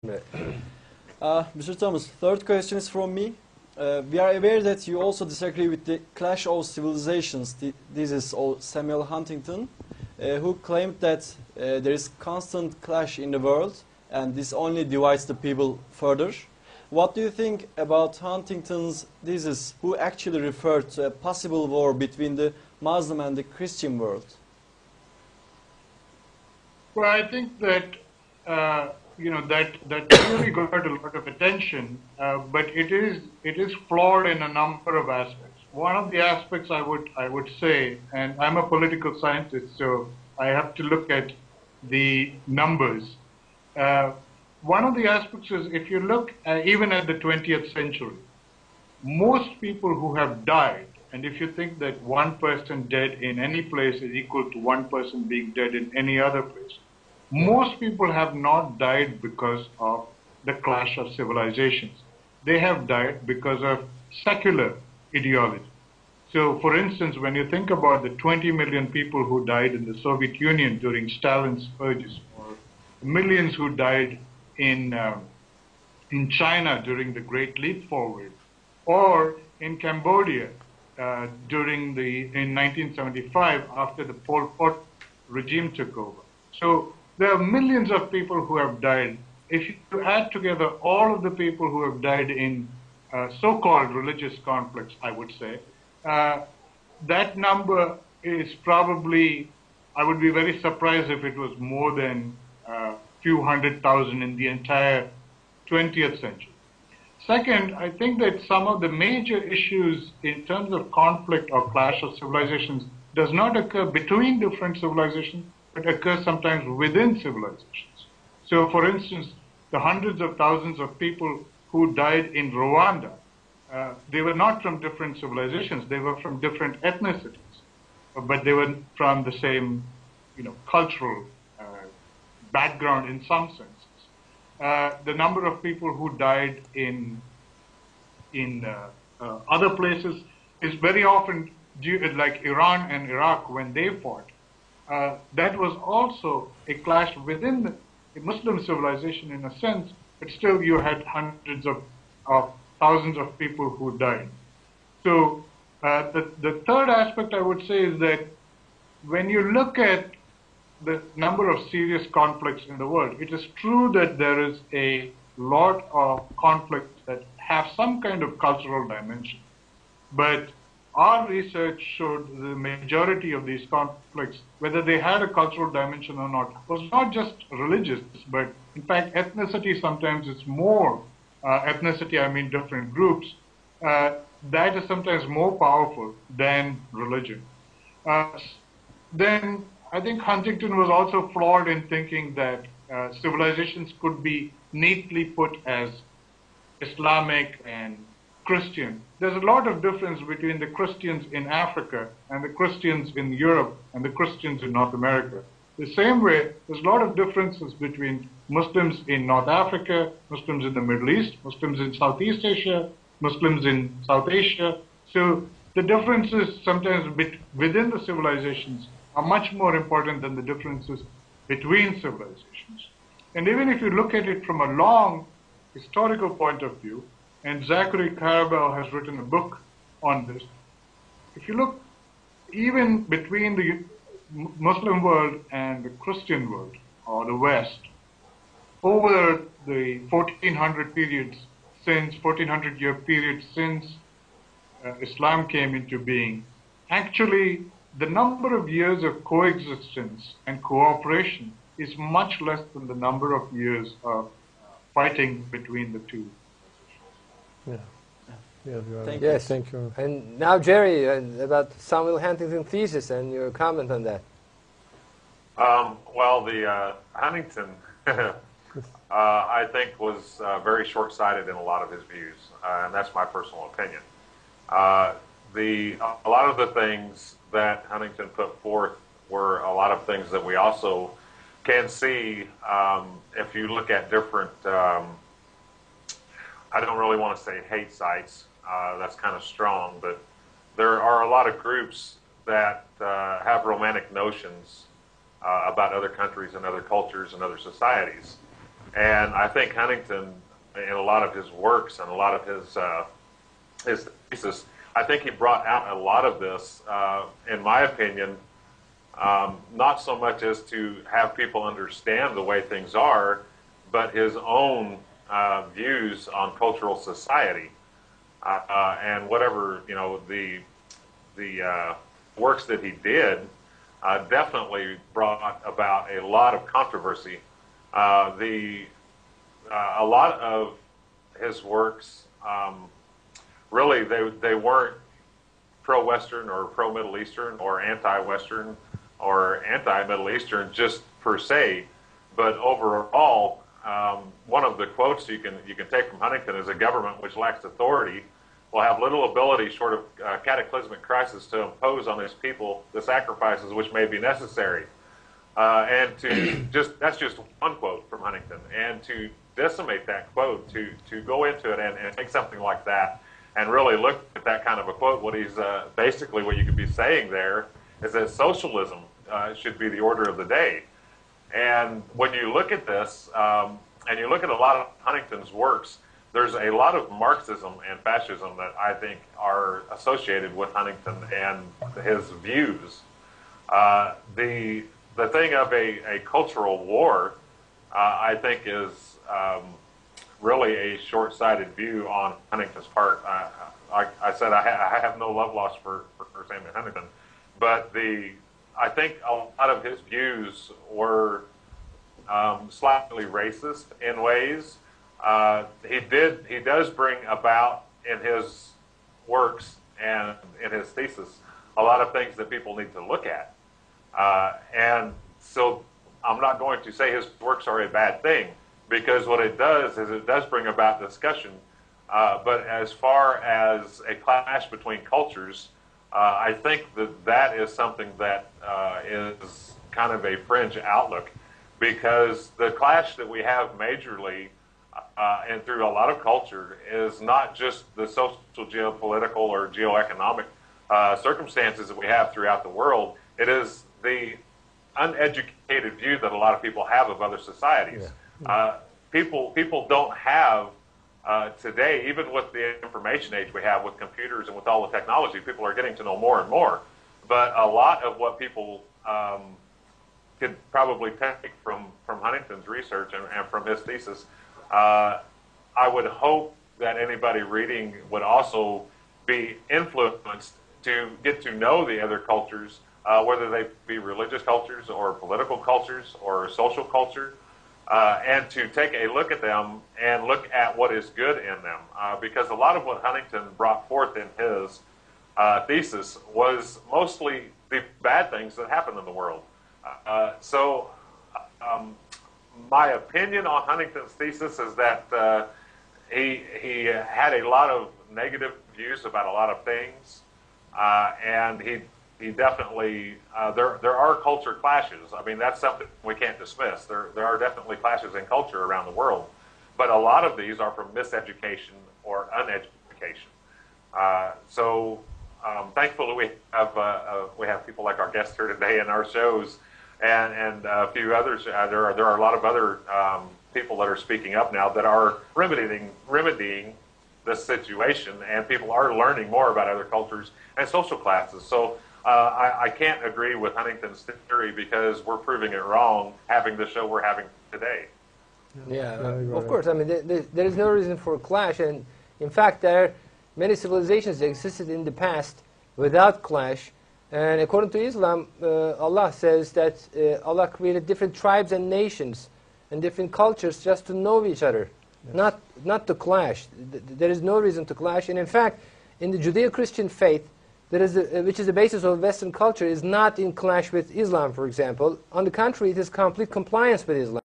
Right. Mr. Thomas, third question is from me. We are aware that you also disagree with the clash of civilizations. This is Samuel Huntington, who claimed that there is constant clash in the world, and this only divides the people further. What do you think about Huntington's thesis, who actually referred to a possible war between the Muslim and the Christian world? Well, I think that that really got a lot of attention, but it is flawed in a number of aspects. One of the aspects I would say, and I'm a political scientist, so I have to look at the numbers. One of the aspects is if you look even at the 20th century, most people who have died, and if you think that one person dead in any place is equal to one person being dead in any other place, most people have not died because of the clash of civilizations. They have died because of secular ideology. So, for instance, when you think about the 20 million people who died in the Soviet Union during Stalin's purges, or millions who died in China during the Great Leap Forward, or in Cambodia in 1975 after the Pol Pot regime took over. So there are millions of people who have died. If you add together all of the people who have died in so-called religious conflicts, I would say, that number is probably, I would be very surprised if it was more than a few 100,000 in the entire 20th century. Second, I think that some of the major issues in terms of conflict or clash of civilizations does not occur between different civilizations, but occurs sometimes within civilizations. So, for instance, the hundreds of thousands of people who died in Rwanda, they were not from different civilizations, they were from different ethnicities, but they were from the same, cultural background in some senses. The number of people who died in other places is very often like Iran and Iraq when they fought. That was also a clash within the Muslim civilization in a sense, but still you had hundreds of thousands of people who died. So the third aspect I would say is that when you look at the number of serious conflicts in the world, it is true that there is a lot of conflicts that have some kind of cultural dimension. But our research showed the majority of these conflicts, whether they had a cultural dimension or not, was not just religious, but in fact ethnicity sometimes is more, ethnicity I mean different groups, that is sometimes more powerful than religion. Then I think Huntington was also flawed in thinking that civilizations could be neatly put as Islamic and Christian. There's a lot of difference between the Christians in Africa and the Christians in Europe and the Christians in North America. The same way, there's a lot of differences between Muslims in North Africa, Muslims in the Middle East, Muslims in Southeast Asia, Muslims in South Asia. So the differences sometimes within the civilizations are much more important than the differences between civilizations. And even if you look at it from a long historical point of view, and Zachary Karabel has written a book on this, if you look even between the Muslim world and the Christian world, or the West, over the 1400-year period since Islam came into being, actually the number of years of coexistence and cooperation is much less than the number of years of fighting between the two. Yeah. Thank you. you. Yes, thank you. And now, Jerry, about Samuel Huntington thesis and your comment on that. Well, the Huntington, I think, was very short-sighted in a lot of his views, and that's my personal opinion. A lot of the things that Huntington put forth were a lot of things that we also can see if you look at different, I don't really want to say hate sites, that's kind of strong, but there are a lot of groups that have romantic notions about other countries and other cultures and other societies. And I think Huntington, in a lot of his works and a lot of his thesis, I think he brought out a lot of this, in my opinion, not so much as to have people understand the way things are, but his own views on cultural society, and whatever the works that he did definitely brought about a lot of controversy. A lot of his works, really, they weren't pro-Western or pro-Middle Eastern or anti-Western or anti-Middle Eastern just per se, but overall, one of the quotes you can take from Huntington is, "A government which lacks authority will have little ability short of cataclysmic crisis to impose on its people the sacrifices which may be necessary." And that's just one quote from Huntington, and to decimate that quote, to go into it and take something like that and really look at that kind of a quote, what he's basically, what you could be saying there is that socialism should be the order of the day. And when you look at this, and you look at a lot of Huntington's works, there's a lot of Marxism and fascism that I think are associated with Huntington and his views. The thing of a cultural war, I think, is really a short-sighted view on Huntington's part. I said I have no love lost for Samuel Huntington, but I think a lot of his views were slightly racist in ways. He does bring about in his works and in his thesis a lot of things that people need to look at. And so I'm not going to say his works are a bad thing, because what it does is it does bring about discussion. But as far as a clash between cultures, I think that is something that is kind of a fringe outlook, because the clash that we have majorly and through a lot of culture is not just the social, geopolitical, or geoeconomic circumstances that we have throughout the world. It is the uneducated view that a lot of people have of other societies. Yeah. People don't have today, even with the information age we have with computers and with all the technology, people are getting to know more and more. But a lot of what people could probably take from Huntington's research and from his thesis, I would hope that anybody reading would also be influenced to get to know the other cultures, whether they be religious cultures or political cultures or social culture, and to take a look at them and look at what is good in them. Because a lot of what Huntington brought forth in his thesis was mostly the bad things that happened in the world. So my opinion on Huntington's thesis is that he had a lot of negative views about a lot of things, and he definitely there are culture clashes. I mean, that's something we can't dismiss. There are definitely clashes in culture around the world, but a lot of these are from miseducation or uneducation. So thankfully we have people like our guests here today in our shows, and a few others. There are a lot of other people that are speaking up now that are remedying this situation, and people are learning more about other cultures and social classes. So I can't agree with Huntington's theory, because we're proving it wrong having the show we're having today. Yeah, of course. I mean, there is no reason for a clash, and in fact, there are many civilizations that existed in the past without clash. And according to Islam, Allah says that Allah created different tribes and nations and different cultures just to know each other, yes. not to clash. There is no reason to clash. And in fact, in the Judeo-Christian faith, which is the basis of Western culture, is not in clash with Islam, for example. On the contrary, it is complete compliance with Islam.